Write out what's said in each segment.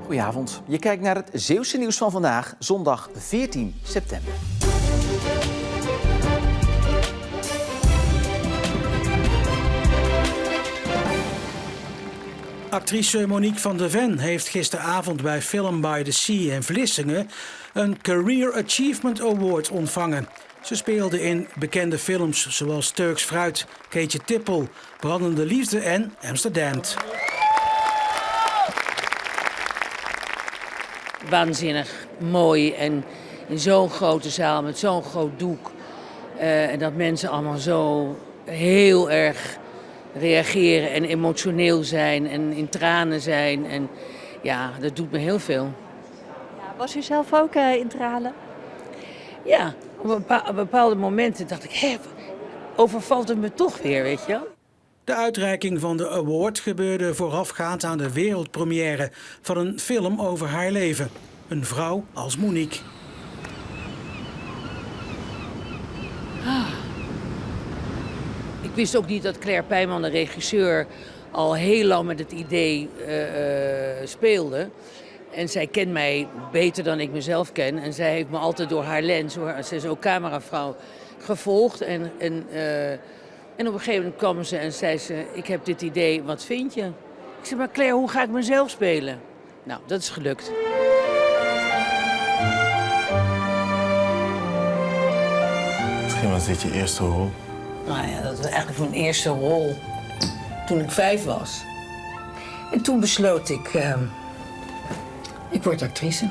Goedenavond. Je kijkt naar het Zeeuwse nieuws van vandaag, zondag 14 september. Actrice Monique van de Ven heeft gisteravond bij Film by the Sea in Vlissingen een Career Achievement Award ontvangen. Ze speelde in bekende films zoals Turks Fruit, Keetje Tippel, Brandende Liefde en Amsterdam. Waanzinnig mooi en in zo'n grote zaal met zo'n groot doek. En dat mensen allemaal zo heel erg reageren en emotioneel zijn en in tranen zijn. En ja, dat doet me heel veel. Ja, was u zelf ook in tranen? Ja, op bepaalde momenten dacht ik, overvalt het me toch weer, weet je wel? De uitreiking van de award gebeurde voorafgaand aan de wereldpremière van een film over haar leven. Een vrouw als Monique. Ik wist ook niet dat Claire Pijman, de regisseur, al heel lang met het idee speelde. En zij kent mij beter dan ik mezelf ken. En zij heeft me altijd door haar lens, ze is ook cameravrouw, gevolgd. En op een gegeven moment kwam ze en zei ze, ik heb dit idee, wat vind je? Ik zei, maar Claire, hoe ga ik mezelf spelen? Nou, dat is gelukt. Misschien was dit je eerste rol? Nou ja, dat was eigenlijk mijn eerste rol toen ik 5 was. En toen besloot ik word actrice.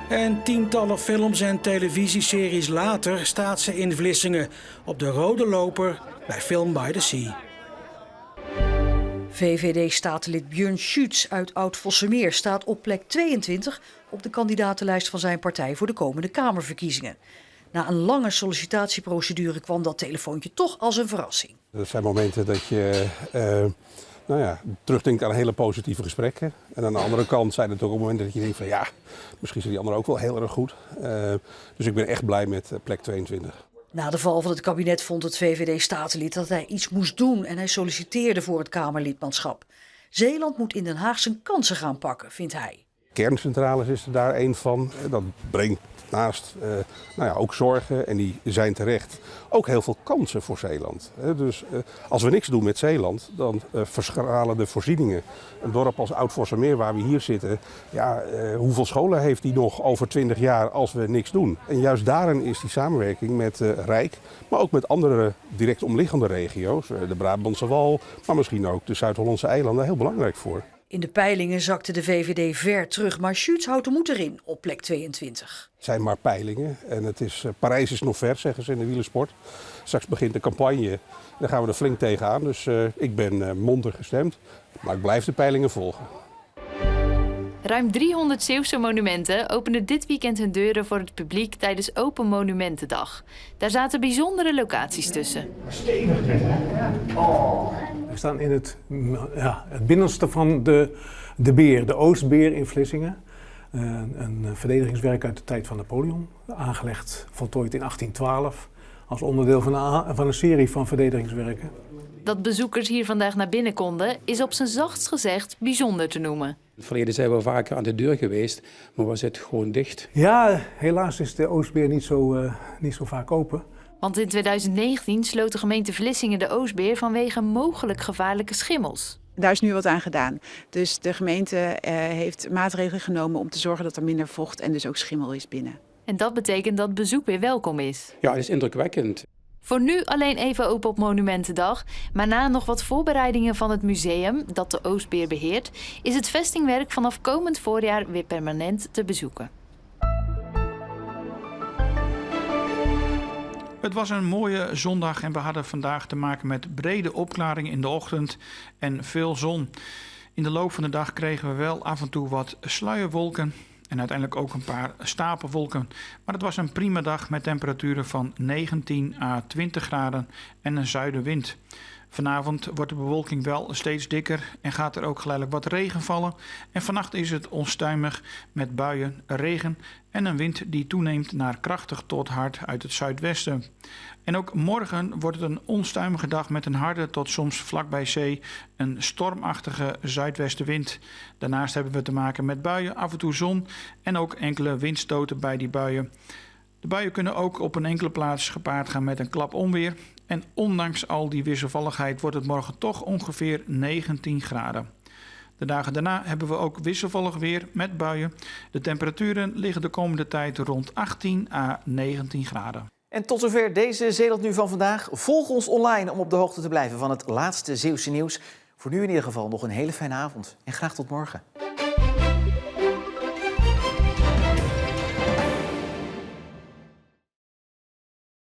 En tientallen films en televisieseries later staat ze in Vlissingen op de rode loper bij Film by the Sea. VVD-statenlid Björn Schütz uit Oud-Vossemeer staat op plek 22 op de kandidatenlijst van zijn partij voor de komende Kamerverkiezingen. Na een lange sollicitatieprocedure kwam dat telefoontje toch als een verrassing. Er zijn momenten dat je terugdenkt aan hele positieve gesprekken. En aan de andere kant zijn het ook momenten dat je denkt van ja, misschien zijn die anderen ook wel heel erg goed. Dus ik ben echt blij met plek 22. Na de val van het kabinet vond het VVD-statenlid dat hij iets moest doen en hij solliciteerde voor het Kamerlidmaatschap. Zeeland moet in Den Haag zijn kansen gaan pakken, vindt hij. Kerncentrales is er daar één van. Dat brengt naast ook zorgen, en die zijn terecht, ook heel veel kansen voor Zeeland. Dus als we niks doen met Zeeland, dan verschralen de voorzieningen. Een dorp als Oud-Vossemeer, waar we hier zitten, hoeveel scholen heeft die nog over 20 jaar als we niks doen? En juist daarin is die samenwerking met Rijk, maar ook met andere direct omliggende regio's, de Brabantse Wal, maar misschien ook de Zuid-Hollandse eilanden, heel belangrijk voor. In de peilingen zakte de VVD ver terug, maar Schütz houdt de moed erin op plek 22. Het zijn maar peilingen en Parijs is nog ver, zeggen ze in de wielersport. Straks begint de campagne en dan gaan we er flink tegenaan. Dus ik ben mondig gestemd, maar ik blijf de peilingen volgen. Ruim 300 Zeeuwse monumenten openden dit weekend hun deuren voor het publiek tijdens Open Monumentendag. Daar zaten bijzondere locaties tussen. We staan in het binnenste van de Beer, de Oostbeer in Vlissingen. Een verdedigingswerk uit de tijd van Napoleon, aangelegd, voltooid in 1812, als onderdeel van een serie van verdedigingswerken. Dat bezoekers hier vandaag naar binnen konden, is op zijn zachtst gezegd bijzonder te noemen. In het verleden zijn we vaker aan de deur geweest, maar was het gewoon dicht. Ja, helaas is de Oostbeer niet zo vaak open. Want in 2019 sloot de gemeente Vlissingen de Oostbeer vanwege mogelijk gevaarlijke schimmels. Daar is nu wat aan gedaan. Dus de gemeente heeft maatregelen genomen om te zorgen dat er minder vocht en dus ook schimmel is binnen. En dat betekent dat bezoek weer welkom is. Ja, het is indrukwekkend. Voor nu alleen even open op Monumentendag, maar na nog wat voorbereidingen van het museum dat de Oostbeer beheert, is het vestingwerk vanaf komend voorjaar weer permanent te bezoeken. Het was een mooie zondag en we hadden vandaag te maken met brede opklaringen in de ochtend en veel zon. In de loop van de dag kregen we wel af en toe wat sluierwolken en uiteindelijk ook een paar stapelwolken. Maar het was een prima dag met temperaturen van 19 à 20 graden en een zuidenwind. Vanavond wordt de bewolking wel steeds dikker en gaat er ook geleidelijk wat regen vallen. En vannacht is het onstuimig met buien, regen en een wind die toeneemt naar krachtig tot hard uit het zuidwesten. En ook morgen wordt het een onstuimige dag met een harde tot soms vlakbij zee een stormachtige zuidwestenwind. Daarnaast hebben we te maken met buien, af en toe zon en ook enkele windstoten bij die buien. De buien kunnen ook op een enkele plaats gepaard gaan met een klap onweer. En ondanks al die wisselvalligheid wordt het morgen toch ongeveer 19 graden. De dagen daarna hebben we ook wisselvallig weer met buien. De temperaturen liggen de komende tijd rond 18 à 19 graden. En tot zover deze Zeeland Nu van vandaag. Volg ons online om op de hoogte te blijven van het laatste Zeeuwse nieuws. Voor nu in ieder geval nog een hele fijne avond en graag tot morgen.